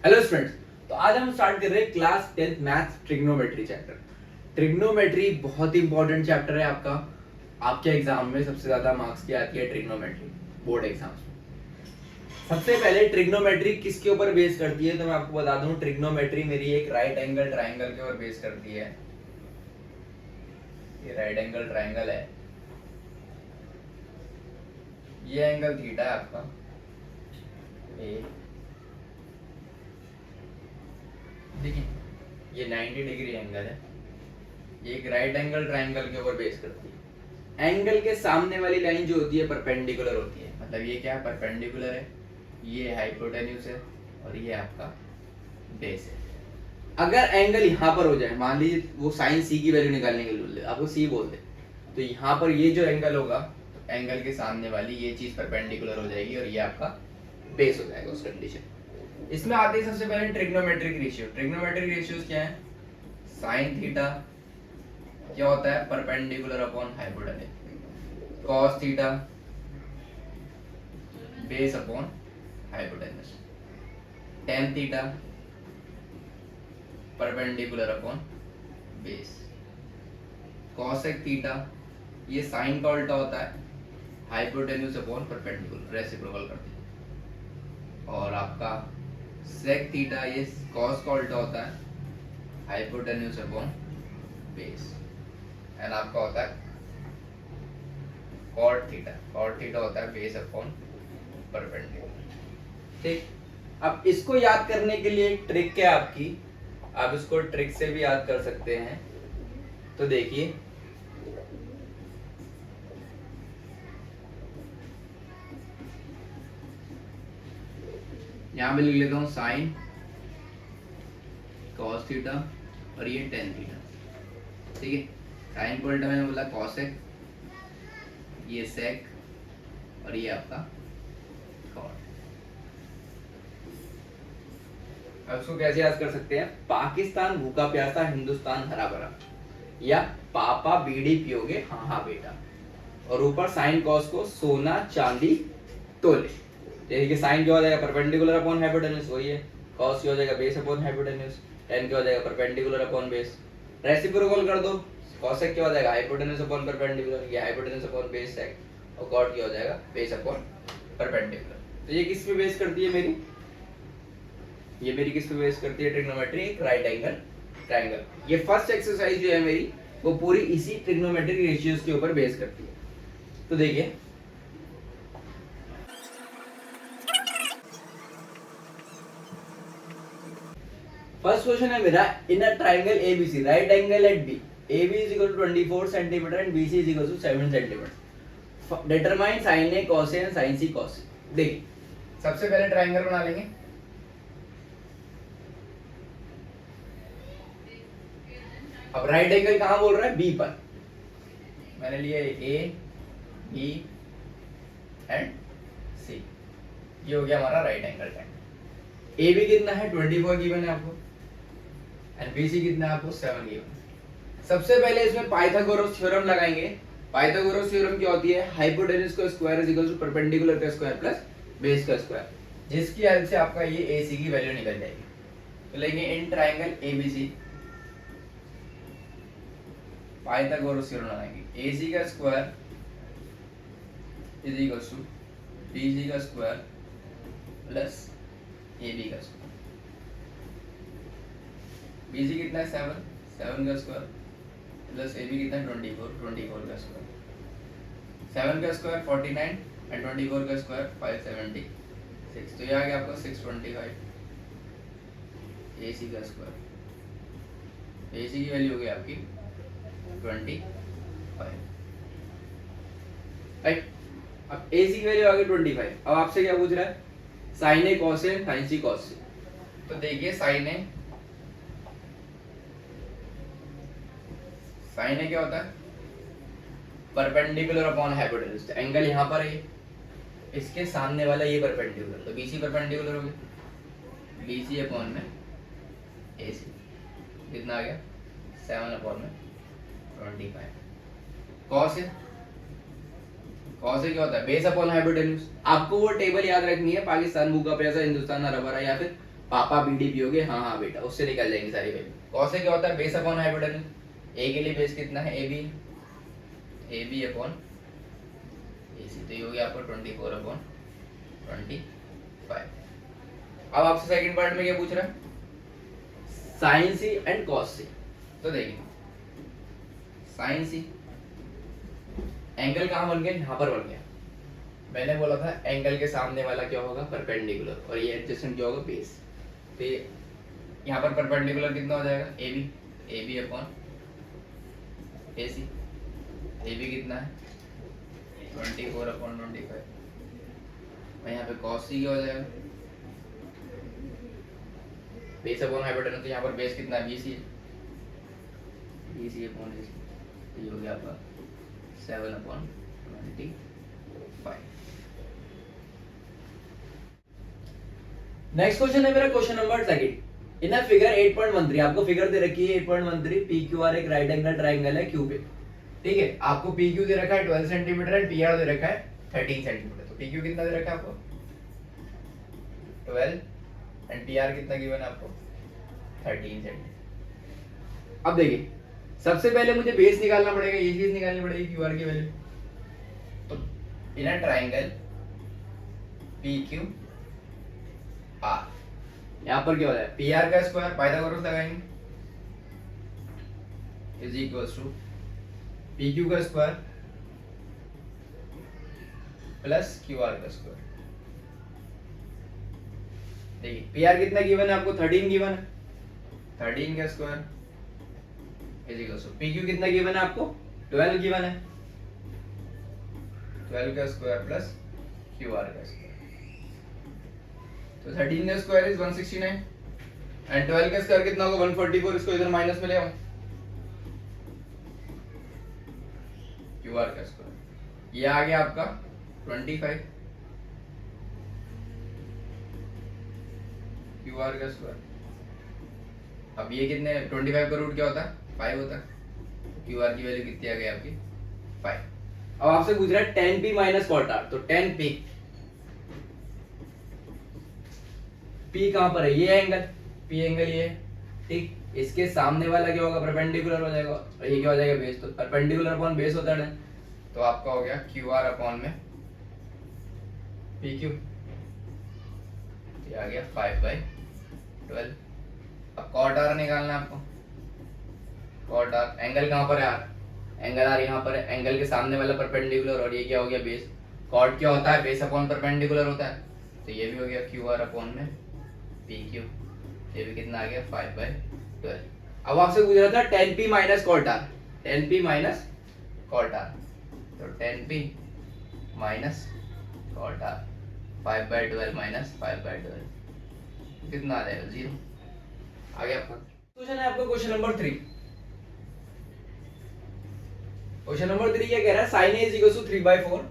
Hello students. तो आज हम स्टार्ट कर रहे हैं class 10th maths trigonometry chapter. Trigonometry बहुत इंपॉर्टेंट चैप्टर है आपका। आपके एग्जाम में सबसे ज्यादा मार्क्स की आती है ट्रिग्नोमेट्री बोर्ड एग्जाम्स में। सबसे पहले ट्रिग्नोमेट्री किसके ऊपर बेस करती है तो मैं आपको बता दूं, ट्रिग्नोमेट्री मेरी एक राइट एंगल ट्राइंगल के ऊपर बेस करती है। ये राइट एंगल ट्राइंगल है, ये एंगल थीटा है आपका ए, देखिए ये 90 डिग्री एंगल है। ये एक राइट एंगल ट्राइंगल के ऊपर बेस करती है। एंगल के सामने वाली लाइन जो होती है परपेंडिकुलर होती है, मतलब ये क्या है, परपेंडिकुलर है। ये हाइपोटेन्यूज है और ये आपका बेस है। अगर एंगल यहाँ पर हो जाए, मान लीजिए वो साइन सी की वैल्यू निकालने के लिए बोल दे, आपको सी बोल दे, तो यहाँ पर ये जो एंगल होगा, एंगल के सामने वाली ये चीज परपेंडिकुलर हो जाएगी और ये आपका बेस हो जाएगा उस कंडीशन। इसमें आते हैं सबसे पहले ट्रिग्नोमेट्रिक रेशियो। ट्रिग्नोमेट्रिक रेशियोज क्या है? साइन थीटा क्या होता है? Perpendicular upon hypotenuse. Cos theta base upon hypotenuse. Tan theta perpendicular upon base. Cosec theta ये साइन का उल्टा होता है, हाइपोटेन्यूज अपॉन परपेंडिकुलर, रेसिप्रोकल करते हैं। और आपका सेक थीटा ये कॉस का उल्टा होता है, हाइपोटेन्यूज अपॉन बेस। एंड आपका होता है कॉट थीटा। कॉट थीटा होता है बेस अपॉन परपेंडिकुलर। ठीक, अब इसको याद करने के लिए एक ट्रिक है आपकी, आप इसको ट्रिक से भी याद कर सकते हैं। तो देखिए यहां पे लिख लेता हूं साइन कॉस थीटा और ये टेन थीटा। ठीक है, साइन को उल्टा मैंने बोला कॉसेक, ये सेक और ये आपका कॉट। अब इसको कैसे याद कर सकते हैं? पाकिस्तान भूखा प्यासा, हिंदुस्तान हरा भरा, या पापा बीड़ी पियोगे हाँ हाँ बेटा, और ऊपर साइन कॉस को सोना चांदी तोले। देखिए साइन क्या हो जाएगा? परपेंडिकुलर अपॉन हाइपोटेन्यूज, वही है। कॉस क्या हो जाएगा? Base upon hypotenuse. टेन क्या हो जाएगा? Perpendicular upon base. रेसिप्रोकल कर दो, कॉसेक क्या हो जाएगा? हाइपोटेन्यूज अपॉन परपेंडिकुलर, ये हाइपोटेन्यूज अपॉन बेस सेक, और कॉट क्या हो जाएगा? Base upon perpendicular. तो ये किस पे बेस करती है मेरी? ये मेरी किस पे बेस करती है? ट्रिग्नोमेट्री, एक राइट एंगल ट्रायंगल। ये फर्स्ट एक्सरसाइज जो है मेरी, वो पूरी इसी ट्रिग्नोमेट्रिक रेशियोज के ऊपर बेस करती है। तो देखिए फर्स्ट क्वेश्चन है मेरा, in a triangle ABC right angle at B, AB is equal to 24 centimetre and BC is equal to 7 centimetre. Determine sin A cos A and sin C cos A। देखिए सबसे पहले triangle बना लेंगे। अब right angle कहां बोल रहा है? B पर। मैंने लिया A B एंड C, ये हो गया हमारा राइट एंगल ट्रायंगल। AB कितना है? 24 गिवन है आपको, एंड BC कितना है आपको? 7 गिवन। सबसे पहले इसमें पाइथागोरस थ्योरम लगाएंगे। पाइथागोरस थ्योरम क्या होती है? हाइपोटेन्यूज का square is equal to perpendicular का स्क्वायर प्लस बेस का स्क्वायर, जिसकी हेल्प से आपका ये AC की वैल्यू निकल जाएगी। तो लेंगे in triangle ABC, Pythagoras theorem लगाएंगे। AC का square is equal to BC का स्क्वायर प्लस AB का स्क्वायर। BC कितना है? 7 का स्क्वायर प्लस AB कितना है? 24 का स्क्वायर। 7 का स्क्वायर 49 एंड 24 का स्क्वायर 576। तो ये आ गया आपका 625। AC का स्क्वायर, AC की वैल्यू हो गई आपकी 25, राइट। अब AC की वैल्यू आ गई 25। अब आपसे क्या पूछ रहा है? Sine A cos A sine C cos C। तो देखिए साइन A क्या होता है? Perpendicular upon hypotenuse. एंगल यहाँ पर है, इसके सामने वाला ये परपेंडिकुलर, तो BC परपेंडिकुलर हो गया। BC अपॉन में AC कितना आ गया? 7 अपॉन में 25। कॉस A कॉस क्या होता है? Base upon hypotenuse. आपको वो टेबल याद रखनी है, पाकिस्तान भूखा प्यासा, हिंदुस्तान हरा भरा, या फिर पापा बीडी पियोगे हाँ हाँ बेटा, उससे निकल जाएंगी सारी वैल्यू। कॉस क्या होता है, बेस अपॉन हाइपोटेन्यूज। ए के लिए बेस कितना है, ए बी अपॉन ए सी, तो ये हो गया आपका 24 अपॉन 25। अब आपसे सेकंड पार्ट में क्या पूछ रहा है, साइन सी एंड कॉस सी। तो देखिए साइन सी, एंगल कहाँ बन गया, यहाँ पर बन गया। मैंने बोला था एंगल के सामने वाला क्या होगा, परपेंडिकुलर, और ये एडजेसेंट क्या होगा, बेस। तो यहाँ पर परपेंडिकुलर कितना हो जाएगा, A B upon A C. A B कितना है 24 अपॉन 25, और यहाँ पे कॉस सी क्या हो जाएगा, बेस अपॉन हाइपोटेन्यूज, तो यहाँ पर बेस कितना है, बी सी अपॉन ए सी, तो ये हो गया आपका 7 अपॉन 25। नेक्स्ट क्वेश्चन है मेरा question number second. In figure 8.13, आपको फिगर दे रखी है 8.13, पी क्यू आर एक राइट एंगल ट्राइंगल है क्यू पे, ठीक है। आपको पी क्यू दे रखा है 12 सेंटीमीटर एंड पी आर दे रखा है 13 सेंटीमीटर। तो पी क्यू कितना दे रखा है आपको 12 एंड पी आर कितना गिवन है आपको 13 सेंटीमीटर। अब देखिए सबसे पहले मुझे बेस निकालना पड़ेगा, ये चीज निकालनी पड़ेगी क्यू आर की वैल्यू। तो in a triangle P Q R, यहाँ पर क्या हो जाए, पी आर का स्क्वायर पाइथागोरस लगाएंगे is equals to P Q का स्क्वायर प्लस क्यू आर का स्क्वायर। देखिए पी आर कितना गिवन है आपको 13 गिवन है, 13 का square is equals to P Q कितना गिवन है आपको 12 गिवन है, 12 का स्क्वायर प्लस क्यू आर का स्क्वायर। तो 13 का स्क्वायर इज 169 एंड 12 का स्क्वायर कितना होगा 144, इसको इधर माइनस में ले आओ, क्यू आर का स्क्वायर ये आ गया आपका 25, क्यू आर का स्क्वायर। अब ये कितने 25 का रूट क्या होता है 5 होता है, क्यू आर की वैल्यू कितनी आ गई आपकी 5। अब आपसे पूछ रहा है tan p minus cot r, तो tan p, p कहां पर है, ये एंगल p एंगल ये है, ठीक। इसके सामने वाला क्या होगा परपेंडिकुलर हो जाएगा, और ये क्या हो जाएगा बेस, तो परपेंडिकुलर अपॉन बेस होता है, तो आपका हो गया क्यू आर अपॉन में पी क्यू, ये आ गया 5/12। अब cot r निकालना है आपको, cot r एंगल कहां पर है r, एंगल r यहाँ पर है, एंगल के सामने वाला परपेंडिकुलर, और ये क्या हो गया बेस। cot क्या होता है, बेस अपॉन परपेंडिकुलर होता है, तो ये भी हो गया क्यू आर अपॉन में पी क्यू, ये भी कितना आ गया 5/12। अब आपसे पूछ रहा था tan p minus cot r, tan p minus cot r, तो tan p minus cot r 5/12 minus 5/12 कितना आ जाएगा 0। आगे आपका क्वेश्चन है आपका क्वेश्चन नंबर 3। क्वेश्चन नंबर 3 क्या कह रहा है, sin a is equal to 3/4,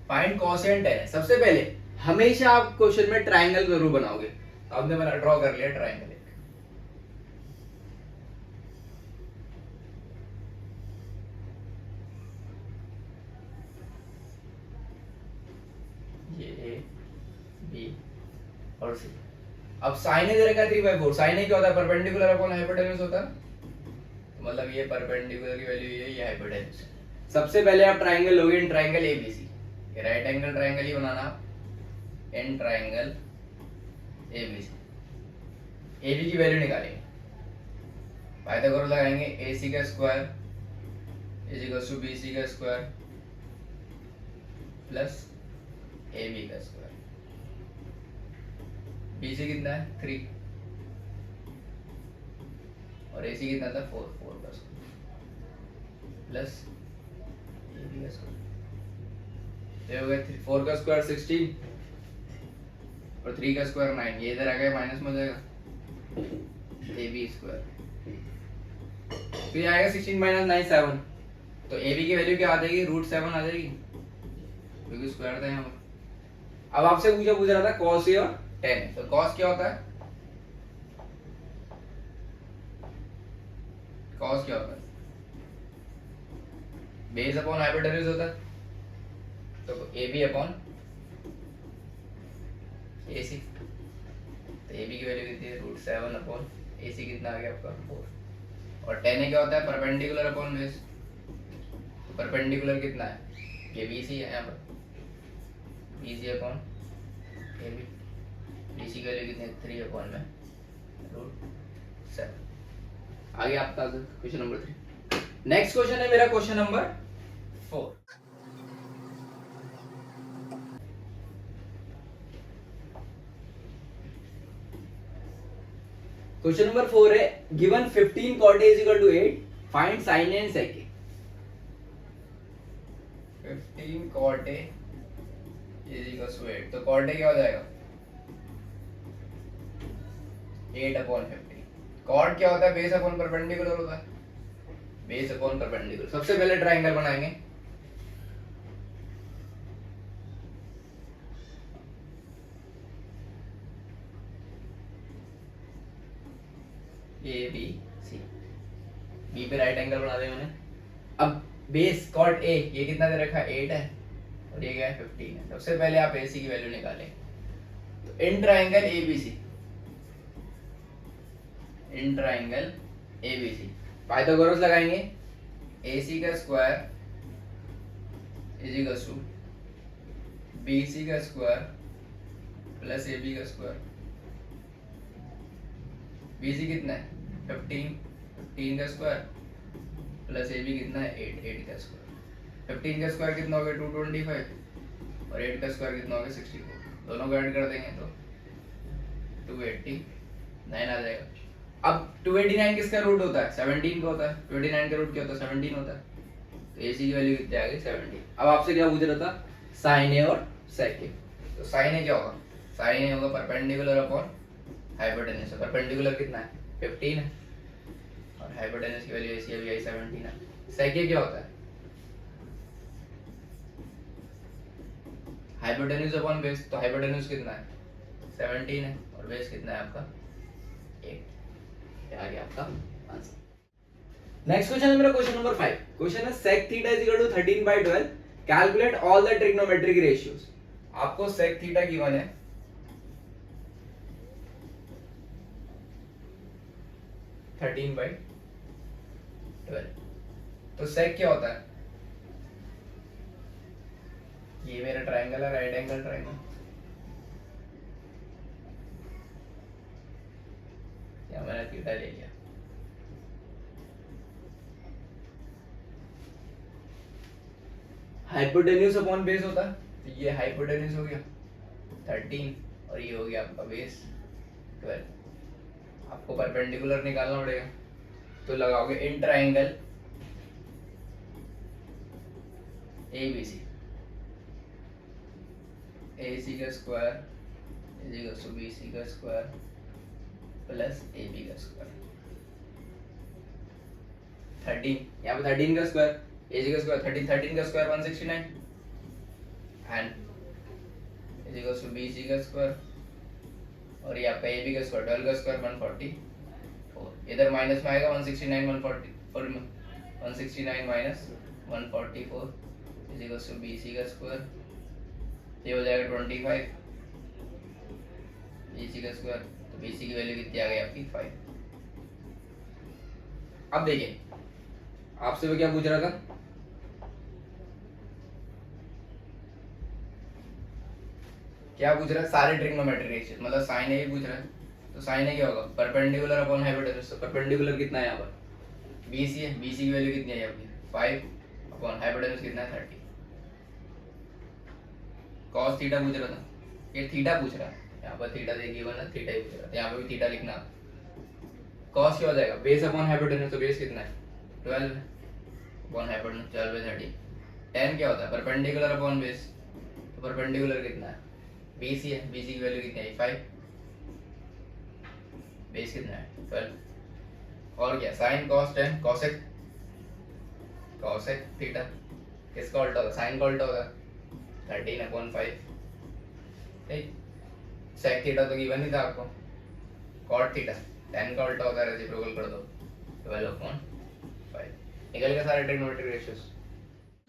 find cos and tan। सबसे पहले हमेशा आप क्वेश्चन में ट्राइंगल जरूर बनाओगे, आपने मैंने ड्रॉ कर लिया ट्राइंगल, ये ए बी और सी। अब साइन ए दे रखा है 3/4, साइन ए क्या होता है परपेंडिकुलर अपॉन हाइपोटेन्यूज होता है, तो मतलब ये परपेंडिकुलर की वैल्यू ये हाइपोटेन्यूज। सबसे पहले आप ट्राइंगल लोगे इन ट्राइंगल एबीसी, ये राइट एंगल ट्राइंगल ही बनाना आप, इन ट्राइंगल एबीसी। एबी की वैल्यू निकालेंगे, पाइथागोरस लगाएंगे, एसी का square is equal to BC का स्क्वायर प्लस एबी का स्क्वायर। बीसी कितना है 3 और एसी कितना था 4 का स्क्वायर प्लस एबी का स्क्वायर, ये हो गया 4 का स्क्वायर 16 और 3 का स्क्वायर 9, ये इधर आ गया माइनस में हो जाएगा एबी स्क्वायर, तो ये आएगा 16 माइनस 9 7, तो एबी की वैल्यू क्या आ जाएगी √7 आ जाएगी, क्योंकि स्क्वायर था यहाँ पर। अब आपसे पूछ रहा था cos a और tan, तो cos क्या होता है, cos क्या होता है बेस अपॉन हाइपोटेन्यूज होता है, तो ए बी अपॉन ए सी, तो ए बी की वैल्यू कितनी है √7 अपॉन ए सी कितना आ गया आपका 4। और tan ए क्या होता है परपेंडिकुलर अपॉन बेस, परपेंडिकुलर कितना है ये बी सी है यहाँ पर, B C upon A B, B C की वैल्यू कितनी है 3 अपॉन में √7। आगे आपका क्वेश्चन नंबर 3। नेक्स्ट क्वेश्चन है मेरा क्वेश्चन नंबर 4। क्वेश्चन नंबर 4 है given 15 cot A is equal to 8 find sin A and sec A। 15 cot A is equal to 8, तो cot A क्या हो जाएगा 8 अपॉन 15। cot क्या होता है बेस अपॉन परपेंडिकुलर होता है, बेस अपॉन परपेंडिकुलर। सबसे पहले ट्रायंगल बनाएंगे, ए बी सी, बी पे राइट एंगल बना दिया मैंने। अब बेस कॉट ए ये कितना दे रखा है 8 है और ये क्या है 15 है। सबसे पहले आप ए सी की वैल्यू निकालें, तो in triangle A B C, in triangle A B C Pythagoras लगाएंगे, ए सी का square is equal to B C का स्क्वायर प्लस ए बी का स्क्वायर। बी सी कितना है 15 का स्क्वायर प्लस ए बी कितना है 8 का स्क्वायर। 15 का स्क्वायर कितना हो गया 225 और 8 का स्क्वायर कितना हो गया 64, दोनों को ऐड कर देंगे तो 289 आ जाएगा। अब 289 किसका रूट होता है 17 का होता है, 29 का रूट क्या होता है 17 होता है, तो ए सी की वैल्यू कितनी आ गई 17। अब आपसे क्या पूछ रहा था साइन ए और सेक ए, तो साइन ए क्या होगा, साइन ए होगा परपेंडिकुलर अपॉन हाइपोटेन्यूज। परपेंडिकुलर कितना है 15 है और हाइपोटेन्यूज की वैल्यू ऐसी अभी आई 17 है। सेक ए क्या होता है हाइपोटेन्यूज अपॉन बेस, तो हाइपोटेन्यूज कितना है 17 है और बेस कितना है आपका 8। आ गया आपका आंसर। नेक्स्ट क्वेश्चन है मेरा क्वेश्चन नंबर 5। क्वेश्चन है sec theta is equal to 13/12 calculate all the trigonometric ratios. आपको sec थीटा गिवन है 13/12, तो sec क्या होता है, ये मेरा ट्रायंगल है राइट एंगल ट्रायंगल, या मैंने थीटा ले लिया, हाइपोटेन्यूज अपॉन बेस होता है, तो ये हाइपोटेन्यूज हो गया 13 और ये हो गया आपका बेस 12। आपको परपेंडिकुलर निकालना पड़ेगा, तो लगाओगे इन triangle A B C, A C का square is equal to B C का स्क्वायर प्लस ए बी का स्क्वायर। 13 यहाँ पे 13 का स्क्वायर ए सी का स्क्वायर 13 का square 169 and is equal to B C का स्क्वायर और ये आपका ए बी का स्क्वायर 12 का स्क्वायर 144। इधर माइनस में आएगा 169 140 और 169 minus 144 is equal to B C का स्क्वायर, ये हो जाएगा 25 बी सी का स्क्वायर, तो बी सी की वैल्यू कितनी आ गई आपकी 5। अब देखिए आपसे वो क्या पूछ रहा था, क्या पूछ रहा है सारे ट्रिग्नोमेट्रिक रेशियो, मतलब साइन ए पूछ रहा है, तो साइन ए क्या होगा परपेंडिकुलर अपॉन हाइपोटेन्यूज। तो परपेंडिकुलर कितना है यहाँ पर बीसी है, बीसी की वैल्यू कितनी है आपकी 5 अपॉन हाइपोटेन्यूज कितना है 30। cos थीटा पूछ रहा था, ये थीटा पूछ रहा है, यहाँ पर थीटा देखिए वरना थीटा ही पूछ रहा था, यहाँ पे भी थीटा लिखना। cos क्या हो जाएगा बेस अपॉन हाइपोटेन्यूज, तो बेस कितना है 12 अपॉन हाइपोटेन्यूज 12/30। tan क्या होता है परपेंडिकुलर अपॉन बेस, तो परपेंडिकुलर कितना है BC है, BC की वैल्यू कितनी है 5, बेस कितना है 12। और क्या sin cos tan cosec theta किसका उल्टा होगा sin का उल्टा होगा 13/5। ठीक sec थीटा तो गिवन ही था आपको, cot थीटा tan का उल्टा होता है, रेसिप्रोकल कर दो 12/5। निकल गए सारे trigonometric ratios.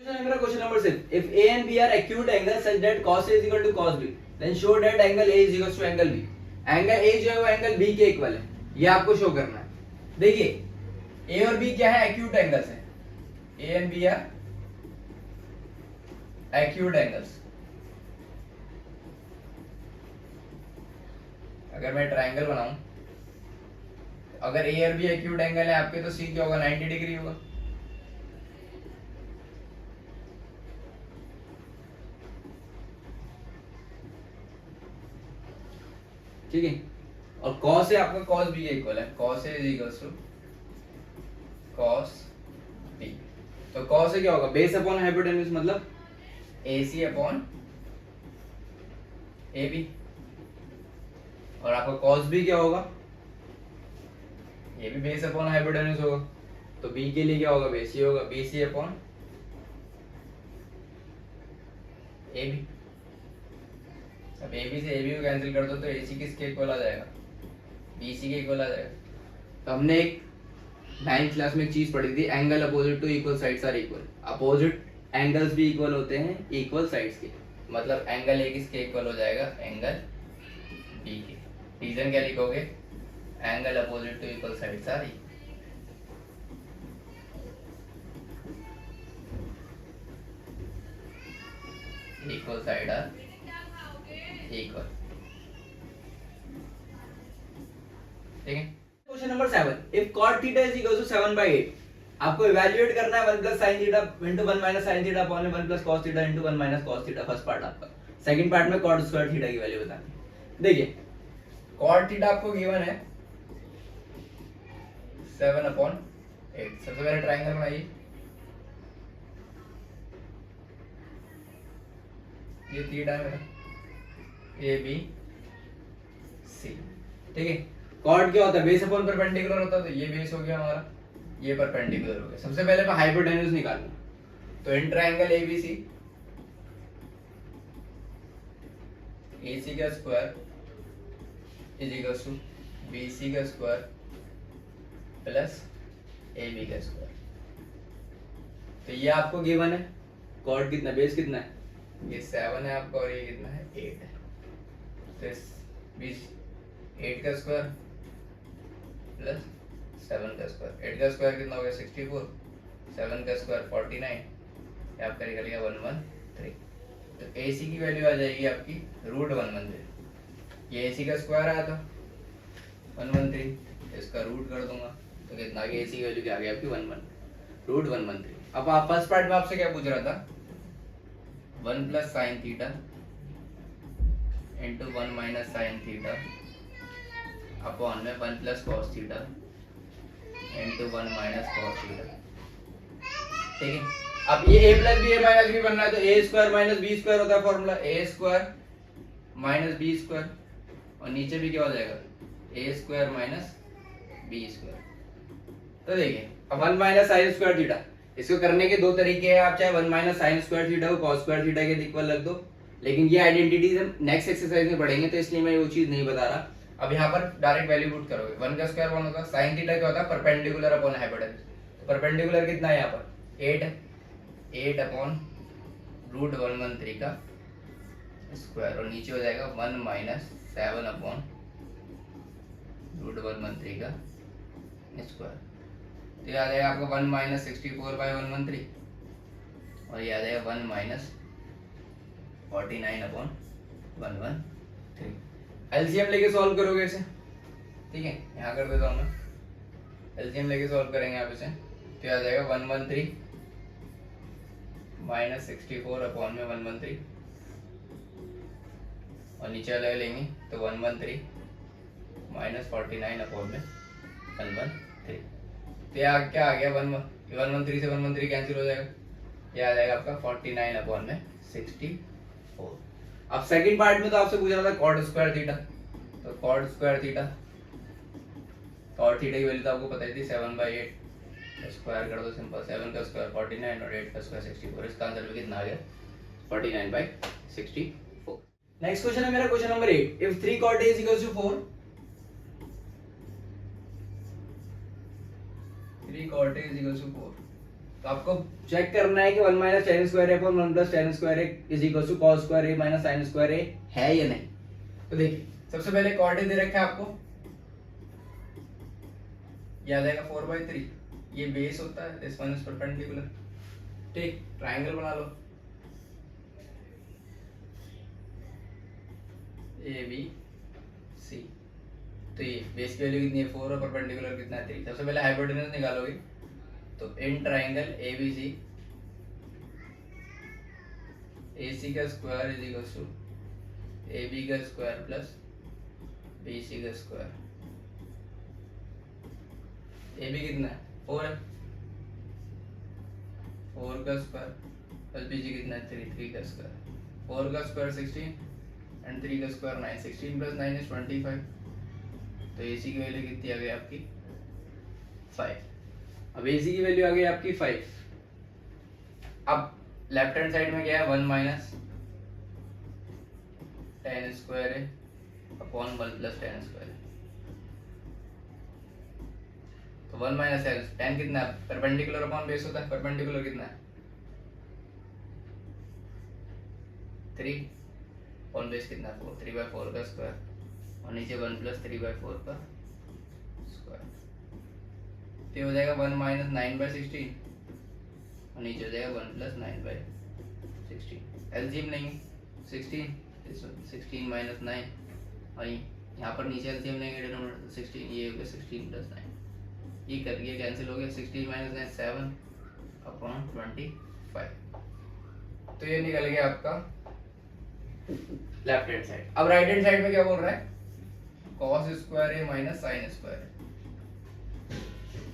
Question number 6. If A and B are acute angles such that cos A is equal to cos B, then show that angle A is equal to angle B. Angle A जो है वो angle B के equal है, ये आपको show करना है। देखिए A और B क्या है, एक्यूट एंगल्स है। A and B are acute angles. अगर मैं ट्रायंगल बनाऊं, अगर A और B एक्यूट एंगल है आपके, तो C क्या होगा, 90 डिग्री होगा। ठीक है, और cos है आपका cos b के इक्वल है, cos a इज इक्वल्स टू cos b। तो cos a क्या होगा, बेस अपॉन हाइपोटेन्यूज, मतलब ac अपॉन ab। और आपका cos b क्या होगा, ये भी बेस अपॉन हाइपोटेन्यूज होगा, तो b के लिए क्या होगा, bc होगा, bc अपॉन ab। अब AB से AB को कैंसिल कर दो तो AC किसके इक्वल आ जाएगा, BC के इक्वल आ जाएगा। तो हमने एक 9th क्लास में एक चीज पढ़ी थी, angle opposite to equal sides are equal. Opposite angles भी इक्वल होते हैं इक्वल साइड्स के, मतलब एंगल A किसके इक्वल हो जाएगा, एंगल B के। रीजन क्या लिखोगे, angle opposite to equal sides are equal side are equal. ठीक है। Question number 7, if cot theta is equal to 7/8, आपको इवैल्यूएट करना है 1 plus sin theta into 1 minus sin theta upon 1 plus cos theta into 1 minus cos theta. First part आपका। Second part में cot square theta की value बतानी है। देखिए cot theta आपको गिवन है 7/8। सबसे पहले ट्रायंगल बनाइए, ये थीटा है मेरा, ए बी सी। ठीक है, कॉर्ड क्या होता है, बेस अपॉन परपेंडिकुलर होता है, तो ये बेस हो गया हमारा, ये परपेंडिकुलर हो गया। सबसे पहले मैं हाइपोटेन्यूज निकालूं, तो इन ट्रायंगल एबीसी AC का square is equal to BC का स्क्वायर प्लस AB का स्क्वायर। तो ये आपको गिवन है, कॉर्ड कितना, बेस कितना है, ये 7 है आपका, और ये कितना है, 8 है। तो 8 का स्क्वायर प्लस 7 का स्क्वायर, 8 का स्क्वायर कितना हो गया, 64, 7 का स्क्वायर 49, ये आपका निकल गया 113। तो AC की वैल्यू आ जाएगी आपकी √113। ये AC का स्क्वायर आया था 113, इसका रूट कर दूंगा तो कितना आ गया, AC की वैल्यू क्या आ गई आपकी √113। अब आप फर्स्ट पार्ट में आपसे क्या पूछ रहा था, 1 plus sine theta into 1 minus sine theta upon में 1 plus cos theta into 1 minus cos theta. ठीक है, अब ये a plus B A minus B बनना है, तो a square minus B square होता है formula, a square minus B square, और नीचे भी क्या हो जाएगा, a square minus B square. तो देखिए अब 1 माइनस साइन स्क्वायर थीटा, इसको करने के दो तरीके हैं, आप चाहे 1 माइनस साइन स्क्वायर थीटा को कॉस स्क्वायर थीटा के इक्वल रख दो, लेकिन ये आइडेंटिटीज हम नेक्स्ट एक्सरसाइज में पढ़ेंगे, तो इसलिए मैं वो चीज नहीं बता रहा। अब यहाँ पर डायरेक्ट वैल्यू पुट करोगे, 1 का स्क्वायर 1 होगा, साइन थीटा क्या होता है, परपेंडिकुलर अपॉन हाइपोटेन्यूज। तो परपेंडिकुलर कितना है यहाँ पर, 8 है, 8 अपॉन √113 का स्क्वायर, और नीचे हो जाएगा 1 माइनस 7 अपॉन √113 का स्क्वायर। तो ये आ जाएगा आपका 1 माइनस 64/113, और ये आ जाएगा 1 माइनस 49 अपॉन 113। एलसीएम लेके सॉल्व करोगे इसे, ठीक है, यहाँ कर देता हूँ मैं, एलसीएम लेके सॉल्व करेंगे आप इसे, तो आ जाएगा 113 माइनस 64 अपॉन में 113, और नीचे वाला लेंगे तो 113 माइनस 49 अपॉन में 113। तो यहाँ क्या आ गया, 113 से 113 कैंसिल हो जाएगा, ये आ जाएगा आपका 49 अपॉन में 64। अब सेकंड पार्ट में तो आपसे पूछ रहा था कॉट स्क्वायर थीटा, तो cot square theta, cot theta की वैल्यू तो आपको पता ही थी 7/8, स्क्वायर कर दो सिंपल, 7 का स्क्वायर 49 और 8 का स्क्वायर 64, इसका आंसर भी कितना आ गया, 49/64। नेक्स्ट क्वेश्चन है मेरा question number 8, if 3 cot A is equals to 4, 3 cot A is equals to 4, तो आपको चेक करना है कि 1 minus tan square A upon 1 plus tan square A is equal to cos square A minus sin square A है या नहीं। तो देखिए सबसे पहले कोऑर्डिनेट दे रखा है आपको, याद आएगा 4/3, ये बेस होता है, दिस वन इज परपेंडिकुलर। ठीक, ट्रायंगल बना लो ए बी सी। तो ये बेस की वैल्यू कितनी है 4 और परपेंडिकुलर कितना है 3। सबसे पहले हाइपोटेन्यूज निकालोगे तो in triangle A B C A C का square is equal to A B का स्क्वायर प्लस बी सी का स्क्वायर। ए बी कितना है 4 है, 4 का स्क्वायर प्लस बी सी कितना है 3 का स्क्वायर। 4 का स्क्वायर 16 एंड 3 का स्क्वायर 9। 16 plus 9 is 25। तो ए सी की वैल्यू कितनी आ गई आपकी 5। अब ए सी की वैल्यू आ गई आपकी 5। अब लेफ्ट हैंड साइड में क्या है 1 माइनस टेन स्क्वायर है अपॉन 1 प्लस टेन स्क्वायर है। तो 1 माइनस टेन कितना है परपेंडिकुलर अपॉन बेस होता है, परपेंडिकुलर कितना है 3 अपॉन बेस कितना है 4, 3/4 का स्क्वायर और नीचे 1 प्लस 3/4 का स्क्वायर। तो हो जाएगा 1 माइनस 9/16 और नीचे हो जाएगा 1 प्लस 9/16। एलसीएम लेंगे 16 माइनस 9 और यहाँ पर नीचे एलसीएम लेंगे डिनोमिनेटर 16, ये हो गया 16 प्लस 9, ये कर दिया कैंसिल हो गया 16 माइनस 9 7 अपॉन 25। तो ये निकल गया आपका लेफ्ट हैंड साइड। अब राइट हैंड साइड में क्या बोल रहा है cos स्क्वायर है माइनस साइन स्क्वायर है।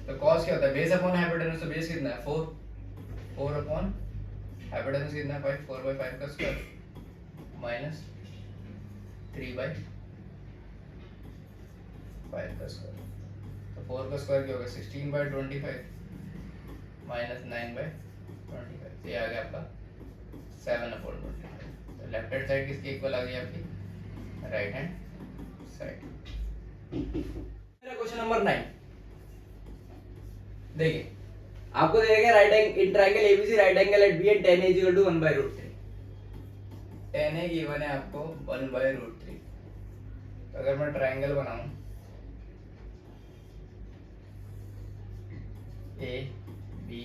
तो cos क्या होता है बेस अपॉन हाइपोटेन्यूज, तो बेस कितना है 4 अपॉन हाइपोटेन्यूज कितना है 5, 4/5 का स्क्वायर माइनस 3/5 का स्क्वायर। तो 4 का स्क्वायर क्या होगा 16/25 माइनस 9/25। तो ये आ गया आपका 7/25। तो लेफ्ट हैंड साइड किसकी इक्वल आ गई आपकी राइट हैंड साइड। मेरा क्वेश्चन नंबर 9 देखिए, आपको देगा right angle in triangle ABC right angle at B and tan a equal to 1/√3। tan a given है आपको 1/√3। तो अगर मैं ट्रायंगल बनाऊं A B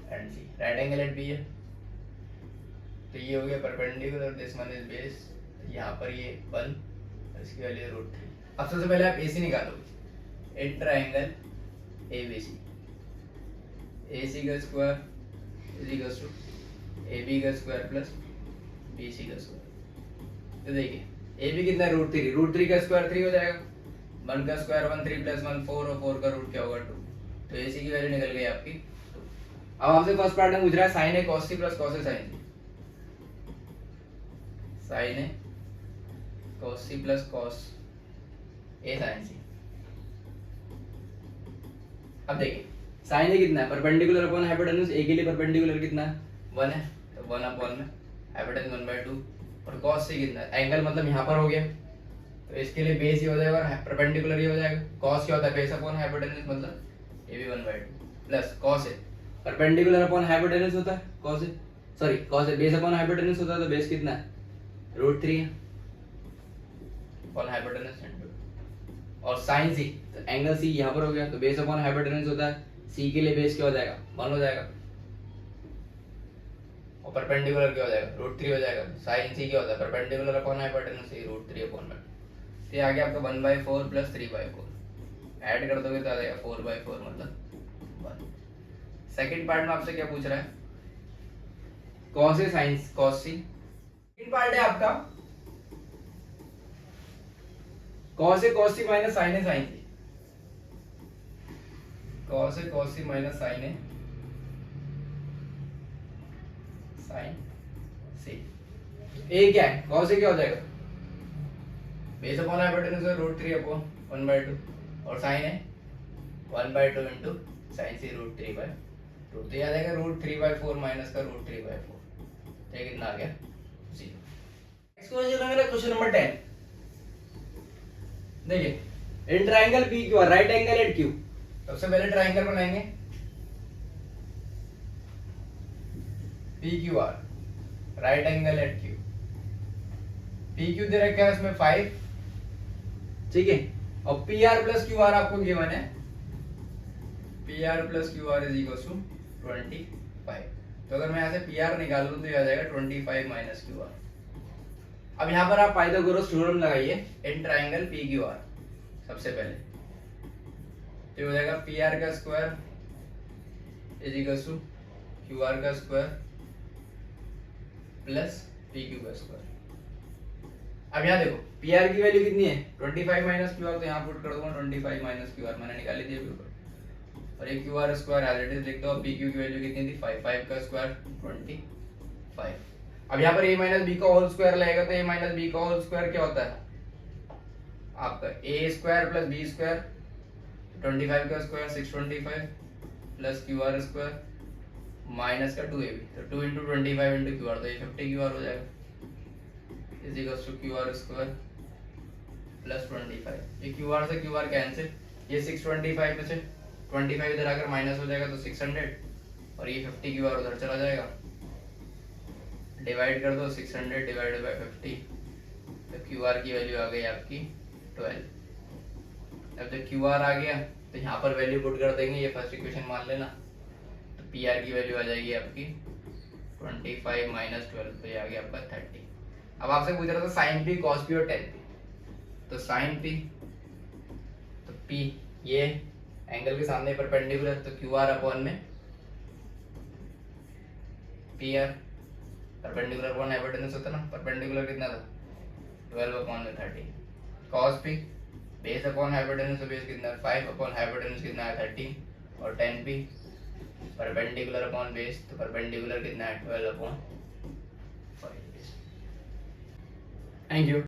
and C, right angle at B है तो ये हो गया perpendicular, this one is base, यहाँ पर ये 1 इसकी वैल्यू √3। अब सबसे पहले आप AC निकालोगे इन ट्रायंगल ABC, AC का square is equal to AB का स्क्वायर प्लस BC का स्क्वायर। तो देखिए AB कितना है √3 का स्क्वायर 3 हो जाएगा, 1 का स्क्वायर 1, 3 प्लस 1 4 और 4 का रूट क्या होगा 2। तो AC की वैल्यू निकल गई आपकी 2। अब आपसे फर्स्ट पार्ट में पूछ रहा है sin a cos c plus cos a sin c। sin a cos c plus cos a sin c। अब देखिए sin a कितना है परपेंडिकुलर अपॉन हाइपोटेन्यूज, a के लिए परपेंडिकुलर कितना है 1 है, तो 1 अपॉन में हाइपोटेन्यूज 1/2 और cos c कितना है एंगल मतलब यहाँ पर हो गया तो इसके लिए बेस ही हो जाएगा और परपेंडिकुलर ही हो जाएगा। cos क्या होता है बेस अपॉन हाइपोटेन्यूज मतलब ये भी 1/2 plus cos a perpendicular upon hypotenuse होता है cos a, sorry cos a base upon hypotenuse होता है तो बेस कितना है √3 है अपॉन हाइपोटेन्यूज और sin c तो एंगल c यहाँ पर हो गया तो बेस अपॉन हाइपोटेन्यूज होता है, c के लिए बेस क्या हो जाएगा 1 हो जाएगा और परपेंडिकुलर क्या हो जाएगा √3 हो जाएगा। sin c क्या होता है परपेंडिकुलर अपॉन हाइपोटेन्यूज √3 अपॉन में। तो ये आ गया आपका 1/4 प्लस 3/4 ऐड कर दोगे तो आ जाएगा 4/4 मतलब 1। सेकंड पार्ट में आपसे क्या पूछ रहा है cos a sin cos c। Second part है आपका cos a cos c minus sin a sin c। cos a cos c minus sin a sin c। a क्या है cos a क्या हो जाएगा बेस अपॉन हाइपोटेन्यूज √3 अपॉन 1/2 और sin a 1/2 into sin c √3/2। तो याद आएगा √3/4 माइनस का √3/4। तो ये कितना आ गया 0। नेक्स्ट क्वेश्चन है मेरा क्वेश्चन नंबर 10। देखिए in triangle P Q right angle at Q. सबसे पहले ट्रायंगल बनाएंगे P Q R, right angle at Q, P Q दे रखा है उसमें 5, ठीक है, और P R plus Q R आपको गिवन है, P R plus Q R is equal to 25। तो अगर मैं यहाँ से पी आर निकाल लूँ तो ये आ जाएगा 25 माइनस क्यू आर। अब यहाँ पर आप पाइथागोरस थ्योरम लगाइए in triangle P Q R सबसे पहले, तो हो जाएगा पी आर का square is equal to Q R का स्क्वायर प्लस पी क्यू का स्क्वायर। अब यहाँ देखो पी आर की वैल्यू कितनी है 25 माइनस क्यू आर, तो यहाँ पुट कर दूंगा 25 माइनस क्यू आर, मैंने निकाली थी अभी ऊपर, और ये Q R square as it is लिख दो। पी क्यू की वैल्यू कितनी थी 5, 5 का स्क्वायर 25। अब यहाँ पर a माइनस बी का होल स्क्वायर लगेगा, तो a माइनस बी का होल स्क्वायर क्या होता है आपका a square plus B square, 25 का square 625 plus Q R square minus का 2ab, तो 2 इंटू 25 इंटू क्यू आर, तो ये 50 क्यू आर हो जाएगा is equal to Q R square plus 25। ये क्यू आर से क्यू आर कैंसिल, ये 625 में से 25 इधर आकर माइनस हो जाएगा तो 600, और ये 50 क्यू आर उधर चला जाएगा, डिवाइड कर दो 600 डिवाइडेड बाय 50, तो क्यू आर की वैल्यू आ गई आपकी 12। अब जब क्यू आर आ गया तो यहाँ पर वैल्यू पुट कर देंगे, ये फर्स्ट इक्वेशन मान लेना, तो पी आर की वैल्यू आ जाएगी आपकी 25 माइनस 12, तो ये आ गया आपका 30। अब आपसे पूछ रहा था साइन पी कॉस पी और टेन पी, तो साइन पी तो पी ये एंगल के सामने परपेंडिकुलर, तो क्यू आर अपॉन में P R, perpendicular upon hypotenuse होता है ना, परपेंडिकुलर कितना था 12 अपॉन में 30, cos P base upon hypotenuse, तो बेस कितना है 5 अपॉन हाइपोटेन्यूज कितना है 13, और ten P perpendicular upon base, तो परपेंडिकुलर कितना है 12 अपॉन 5। Thank you.